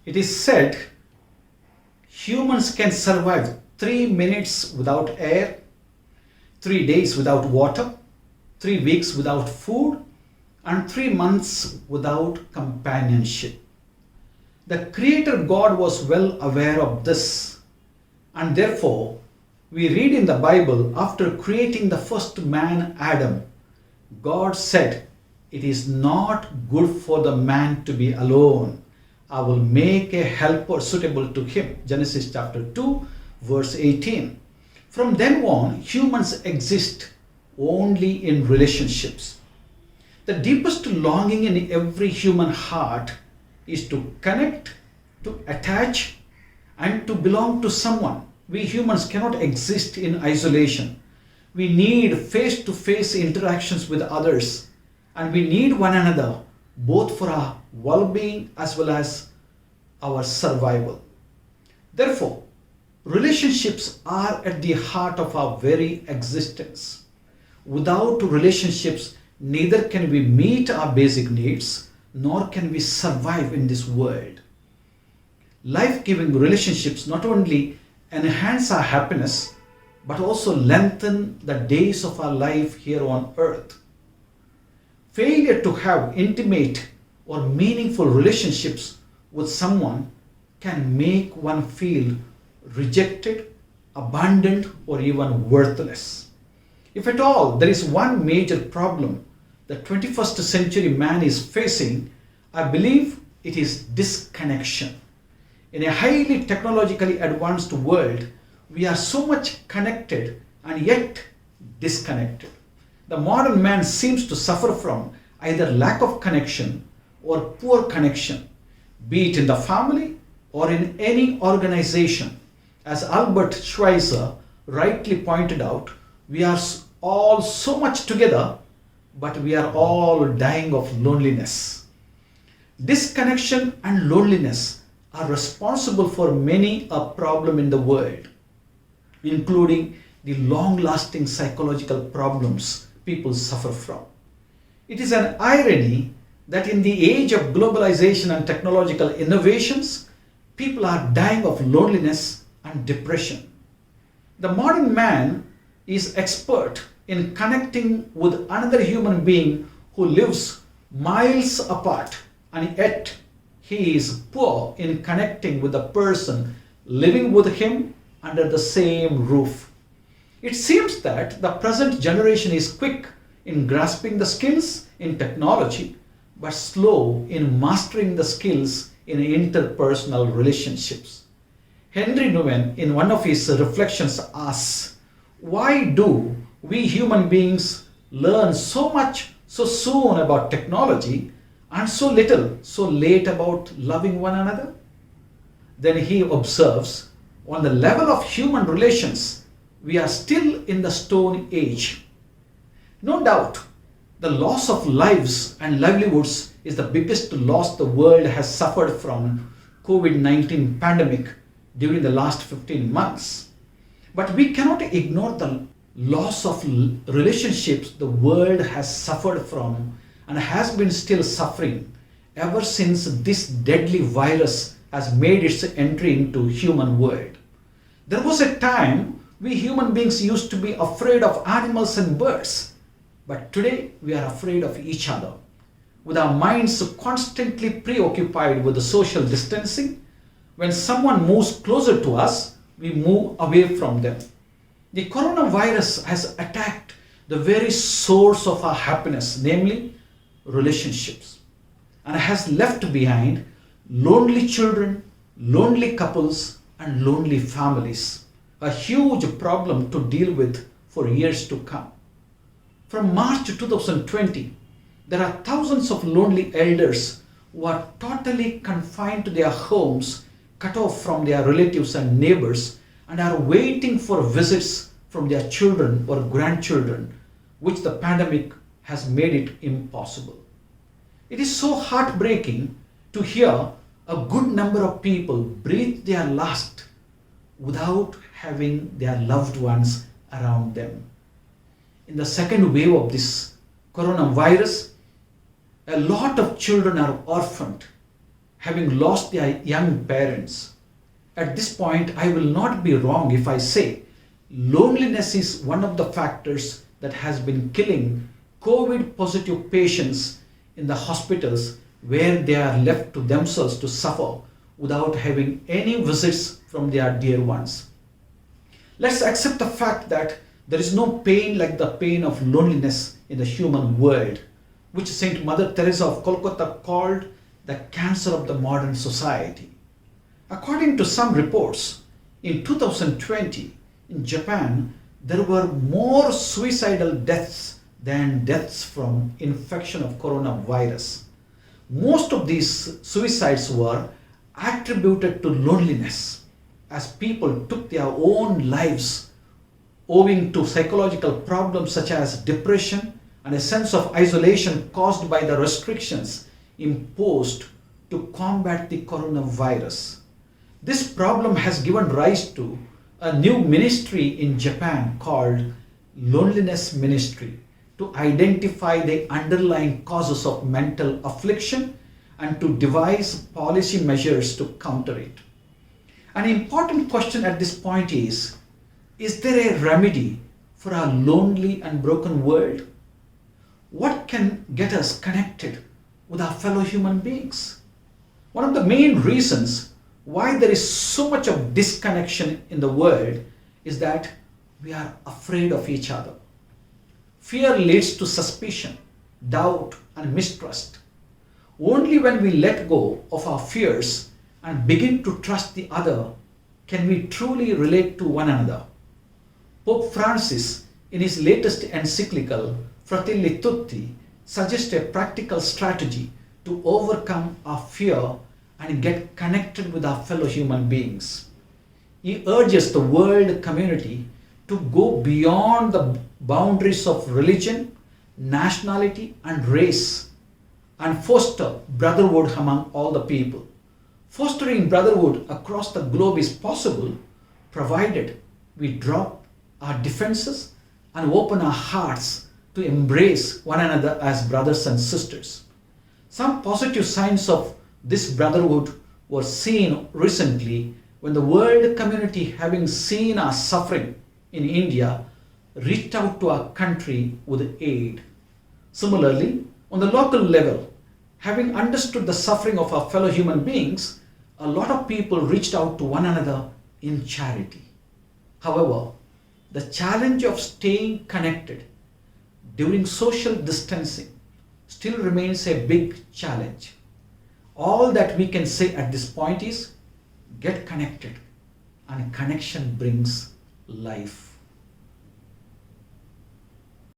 It is said humans can survive 3 minutes without air, 3 days without water, 3 weeks without food, and 3 months without companionship. The Creator God was well aware of this, and therefore we read in the Bible, after creating the first man Adam, God said, "It is not good for the man to be alone. I will make a helper suitable to him." Genesis chapter 2, verse 18. From then on, humans exist only in relationships. The deepest longing in every human heart is to connect, to attach, and to belong to someone. We humans cannot exist in isolation. We need face-to-face interactions with others, and we need one another both for our well-being as well as our survival. Therefore, relationships are at the heart of our very existence. Without relationships, neither can we meet our basic needs, nor can we survive in this world. Life-giving relationships not only enhance our happiness, but also lengthen the days of our life here on earth. Failure to have intimate or meaningful relationships with someone can make one feel rejected, abandoned, or even worthless. If at all there is one major problem the 21st century man is facing, I believe it is disconnection. In a highly technologically advanced world, we are so much connected and yet disconnected. The modern man seems to suffer from either lack of connection or poor connection, be it in the family or in any organization. As Albert Schweitzer rightly pointed out, we are all so much together, but we are all dying of loneliness. Disconnection and loneliness are responsible for many a problem in the world, including the long-lasting psychological problems people suffer from. It is an irony that in the age of globalization and technological innovations, people are dying of loneliness and depression. The modern man is expert in connecting with another human being who lives miles apart, and yet he is poor in connecting with the person living with him under the same roof. It seems that the present generation is quick in grasping the skills in technology, but slow in mastering the skills in interpersonal relationships. Henry Nouwen, in one of his reflections, asks, why do we human beings learn so much so soon about technology and so little so late about loving one another? Then he observes, on the level of human relations, we are still in the Stone Age. No doubt, the loss of lives and livelihoods is the biggest loss the world has suffered from COVID-19 pandemic during the last 15 months. But we cannot ignore the loss of relationships the world has suffered from and has been still suffering ever since this deadly virus has made its entry into human world. There was a time we human beings used to be afraid of animals and birds, but today we are afraid of each other. With our minds constantly preoccupied with the social distancing, when someone moves closer to us, we move away from them. The coronavirus has attacked the very source of our happiness, namely relationships, and has left behind lonely children, lonely couples, and lonely families, a huge problem to deal with for years to come. From March 2020, there are thousands of lonely elders who are totally confined to their homes, cut off from their relatives and neighbors, and are waiting for visits from their children or grandchildren, which the pandemic has made it impossible. It is so heartbreaking to hear a good number of people breathe their last without having their loved ones around them. In the second wave of this coronavirus, a lot of children are orphaned. having lost their young parents. At this point, I will not be wrong if I say loneliness is one of the factors that has been killing COVID positive patients in the hospitals where they are left to themselves to suffer without having any visits from their dear ones. Let's accept the fact that there is no pain like the pain of loneliness in the human world, which Saint Mother Teresa of Calcutta called the cancer of the modern society. According to some reports, in 2020, in Japan, there were more suicidal deaths than deaths from infection of coronavirus. Most of these suicides were attributed to loneliness, as people took their own lives owing to psychological problems such as depression and a sense of isolation caused by the restrictions imposed to combat the coronavirus. This problem has given rise to a new ministry in Japan called Loneliness Ministry to identify the underlying causes of mental affliction and to devise policy measures to counter it. An important question at this point is there a remedy for our lonely and broken world? What can get us connected with our fellow human beings? One of the main reasons why there is so much of disconnection in the world is that we are afraid of each other. Fear leads to suspicion, doubt, and mistrust. Only when we let go of our fears and begin to trust the other can we truly relate to one another. Pope Francis, in his latest encyclical Fratelli Tutti, suggests a practical strategy to overcome our fear and get connected with our fellow human beings. He urges the world community to go beyond the boundaries of religion, nationality, and race and foster brotherhood among all the people. Fostering brotherhood across the globe is possible provided we drop our defenses and open our hearts to embrace one another as brothers and sisters. Some positive signs of this brotherhood were seen recently when the world community, having seen our suffering in India, reached out to our country with aid. Similarly, on the local level, having understood the suffering of our fellow human beings, a lot of people reached out to one another in charity. However, the challenge of staying connected during social distancing still remains a big challenge. All that we can say at this point is get connected, and connection brings life.